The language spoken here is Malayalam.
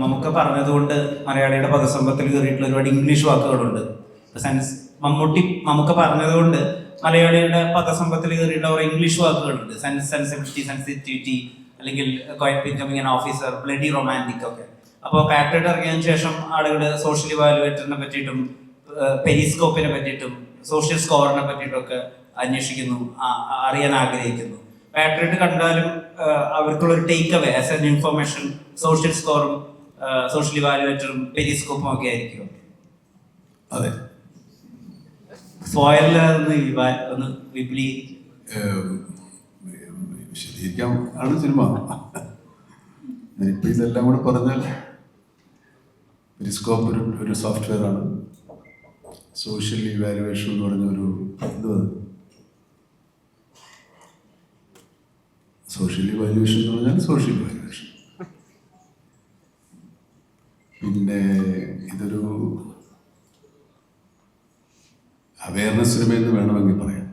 മമ്മൂക്ക പറഞ്ഞതുകൊണ്ട് മലയാളിയുടെ പദസമ്പത്തിൽ കയറിയിട്ടുള്ള ഒരുപാട് ഇംഗ്ലീഷ് വാക്കുകളുണ്ട്. മമ്മൂക്ക പറഞ്ഞതുകൊണ്ട് മലയാളിയുടെ പദസമ്പത്തിൽ കയറിയിട്ടുള്ള കുറെ ഇംഗ്ലീഷ് വാക്കുകളുണ്ട്. സെൻസിറ്റിവിറ്റി, അല്ലെങ്കിൽ quiet becoming an officer, bloody romantic ഒക്കെ. അപ്പോൾ പാട്രിയോട്ട് ഇറങ്ങിയതിനു ശേഷം ആളുകൾ സോഷ്യൽ ഇവാലുവേറ്ററിനെ പറ്റിയിട്ടും പെരിസ്കോപ്പിനെ പറ്റിയിട്ടും സോഷ്യൽ സ്കോറിനെ പറ്റിയിട്ടും ഒക്കെ അന്വേഷിക്കുന്നു, അറിയാൻ ആഗ്രഹിക്കുന്നു. പാട്രിയോട്ട് കണ്ടാലും അവർക്കുള്ള ഒരു take away as an information social സ്കോറും സോഷ്യൽ ഇവാലുവേറ്ററും പെരിസ്കോപ്പും ഒക്കെ ആയിരിക്കും. അതെ, ഒന്ന് വിപ്ലി വിശദീകരിക്കാൻ ആണ് സിനിമ. ഞാനിപ്പോൾ ഇതെല്ലാം കൂടെ പറഞ്ഞാൽ പെരിസ്കോപ്പ് ഒരു സോഫ്റ്റ്വെയർ ആണ്. സോഷ്യൽ ഇവാലുവേഷൻ എന്ന് പറഞ്ഞൊരു സോഷ്യൽ ഇവാലുവേഷൻ എന്ന് പറഞ്ഞാൽ സോഷ്യൽ ഇവാലുവേഷൻ. പിന്നെ ഇതൊരു അവയർനെസ് സിനിമയെന്ന് വേണമെങ്കിൽ പറയാം.